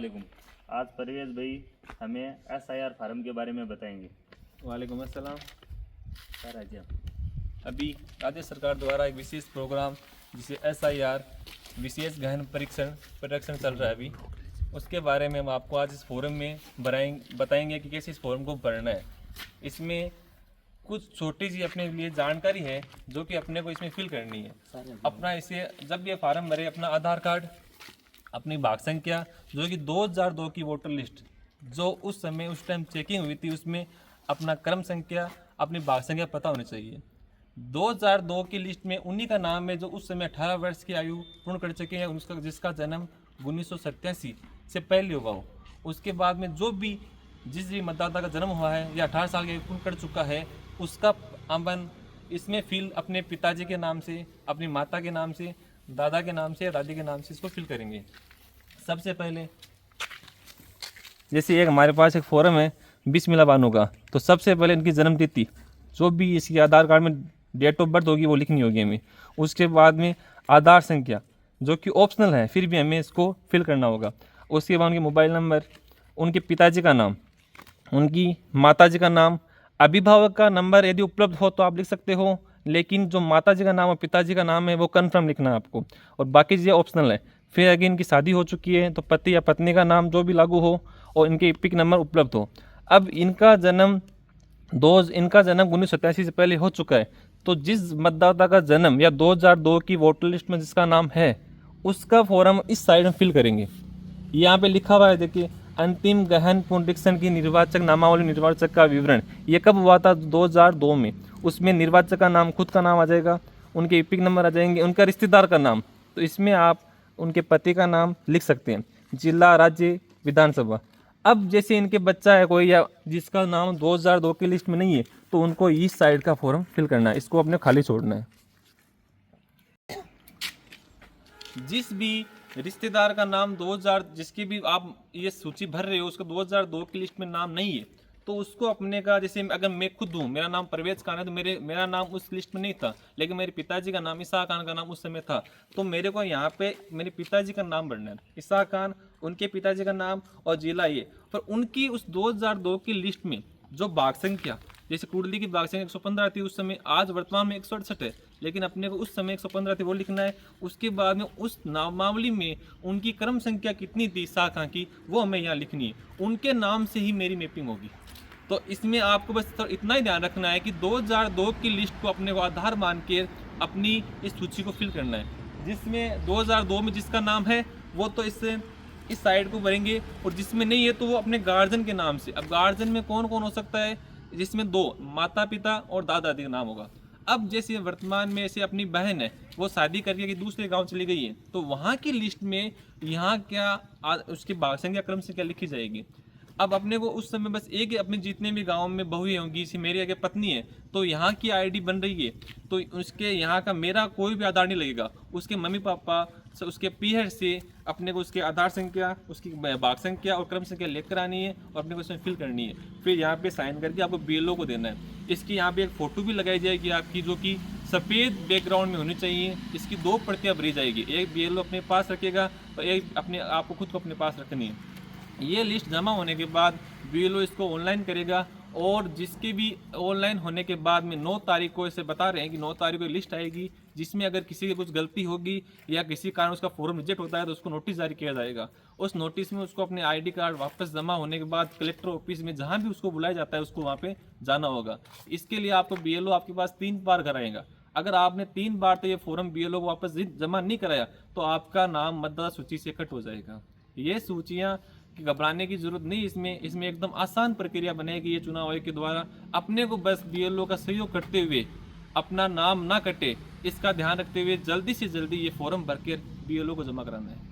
वालेकुम। आज परवेज़ भाई हमें SIR फार्म के बारे में बताएंगे। वालेकुम अस्सलाम। सर आज अभी राज्य सरकार द्वारा एक विशेष प्रोग्राम जिसे SIR विशेष गहन परीक्षण चल रहा है अभी, उसके बारे में हम आपको आज इस फोरम में बताएंगे कि कैसे इस फोरम को भरना है। इसमें कुछ छोटी सी अपने लिए जानकारी है जो कि अपने को इसमें फिल करनी है। अपना इसे जब ये फार्म भरे अपना आधार कार्ड, अपनी भाग संख्या जो कि 2002 की वोटर लिस्ट जो उस समय उस टाइम चेकिंग हुई थी उसमें अपना क्रम संख्या, अपनी भाग संख्या पता होनी चाहिए। 2002 की लिस्ट में उन्हीं का नाम है जो उस समय 18 वर्ष की आयु पूर्ण कर चुके हैं, उसका जिसका जन्म 1987 से पहले हुआ हो। उसके बाद में जिस भी मतदाता का जन्म हुआ है या 18 साल की आयु पूर्ण कर चुका है उसका आमन इसमें फिल अपने पिताजी के नाम से, अपनी माता के नाम से, दादा के नाम से या दादी के नाम से इसको फिल करेंगे। सबसे पहले जैसे एक हमारे पास एक फॉर्म है बिस्मिल्लाह बानो का, तो सबसे पहले इनकी जन्म तिथि जो भी इसकी आधार कार्ड में डेट ऑफ बर्थ होगी वो लिखनी होगी हमें। उसके बाद में आधार संख्या जो कि ऑप्शनल है फिर भी हमें इसको फिल करना होगा। उसके बाद उनके मोबाइल नंबर, उनके पिताजी का नाम, उनकी माताजी का नाम, अभिभावक का नंबर यदि उपलब्ध हो तो आप लिख सकते हो, लेकिन जो माताजी का नाम और पिताजी का नाम है वो कन्फर्म लिखना है आपको, और बाकी चीज़ें ऑप्शनल है। फिर अगर इनकी शादी हो चुकी है तो पति या पत्नी का नाम जो भी लागू हो और इनके पिक नंबर उपलब्ध हो। अब इनका जन्म 1987 से पहले हो चुका है, तो जिस मतदाता का जन्म या 2002 की वोटर लिस्ट में जिसका नाम है उसका फॉर्म इस साइड में फिल करेंगे। यहाँ पे लिखा हुआ है देखिए, अंतिम गहन पुनरीक्षण की निर्वाचक नामावली, निर्वाचक का विवरण। ये कब हुआ था? 2002 में। उसमें निर्वाचक का नाम, खुद का नाम आ जाएगा, उनके इपिक नंबर आ जाएंगे, उनका रिश्तेदार का नाम, तो इसमें आप उनके पति का नाम लिख सकते हैं, जिला, राज्य, विधानसभा। अब जैसे इनके बच्चा है कोई या जिसका नाम 2002 की लिस्ट में नहीं है तो उनको इस साइड का फॉर्म फिल करना है, इसको अपने खाली छोड़ना है। जिस भी रिश्तेदार का नाम 2000 जिसकी भी आप ये सूची भर रहे हो उसका 2002 की लिस्ट में नाम नहीं है तो उसको अपने का, जैसे अगर मैं खुद हूँ, मेरा नाम परवेज़ खान है तो मेरा नाम उस लिस्ट में नहीं था, लेकिन मेरे पिताजी का नाम इसा खान का नाम उस समय था, तो मेरे को यहाँ पे मेरे पिताजी का नाम भरना है, इसा खान, उनके पिताजी का नाम और जिला ये। पर उनकी उस 2002 की लिस्ट में जो भाग संख्या, जैसे कुंडली की भाग संख्या 115 थी उस समय, आज वर्तमान में 168 है, लेकिन अपने को उस समय 115 थी वो लिखना है। उसके बाद में उस नामावली में उनकी क्रम संख्या कितनी थी शाखा की वो हमें यहाँ लिखनी है, उनके नाम से ही मेरी मैपिंग होगी। तो इसमें आपको बस इतना ही ध्यान रखना है कि 2002 की लिस्ट को अपने को आधार मान के अपनी इस सूची को फिल करना है, जिसमें 2002 में जिसका नाम है वो तो इस साइड को भरेंगे, और जिसमें नहीं है तो वो अपने गार्जियन के नाम से। अब गार्जियन में कौन कौन हो सकता है? जिसमें 2 माता पिता और दादा दादी का नाम होगा। अब जैसे वर्तमान में ऐसे अपनी बहन है वो शादी करके कि दूसरे गांव चली गई है तो वहाँ की लिस्ट में यहाँ क्या उसकी भाग संख्या क्रम से क्या लिखी जाएगी। अब अपने को उस समय बस एक अपने जितने भी गांव में बहुएं होंगी, इसी मेरी अगर पत्नी है तो यहाँ की आईडी बन रही है तो उसके यहाँ का मेरा कोई भी आधार नहीं लगेगा, उसके मम्मी पापा से, उसके पीहर से अपने को उसके आधार संख्या, उसकी भाग संख्या और क्रम संख्या लेकर आनी है और अपने को इसमें फिल करनी है। फिर यहाँ पे साइन करके आपको BLO को देना है। इसकी यहाँ पे एक फ़ोटो भी लगाई जाएगी आपकी जो कि सफ़ेद बैकग्राउंड में होनी चाहिए। इसकी 2 प्रतियाँ भरी जाएगी, एक BLO अपने पास रखेगा और एक अपने आपको खुद को अपने पास रखनी है। ये लिस्ट जमा होने के बाद BLO इसको ऑनलाइन करेगा, और जिसके भी ऑनलाइन होने के बाद में 9 तारीख को इसे बता रहे हैं कि 9 तारीख को लिस्ट आएगी, जिसमें अगर किसी की कुछ गलती होगी या किसी कारण उसका फॉर्म रिजेक्ट होता है तो उसको नोटिस जारी किया जाएगा। उस नोटिस में उसको अपने ID कार्ड वापस जमा होने के बाद कलेक्टर ऑफिस में जहाँ भी उसको बुलाया जाता है उसको वहाँ पे जाना होगा। इसके लिए आपको BLO आपके पास 3 बार घर आएगा। अगर आपने 3 बार तो ये फॉर्म BLO को वापस जमा नहीं कराया तो आपका नाम मतदाता सूची से कट हो जाएगा। ये सूचियाँ कि घबराने की जरूरत नहीं, इसमें एकदम आसान प्रक्रिया बनेगी ये चुनाव आयोग के द्वारा। अपने को बस BLO का सहयोग करते हुए अपना नाम ना कटे इसका ध्यान रखते हुए जल्दी से जल्दी ये फॉर्म भरकर BLO को जमा कराना है।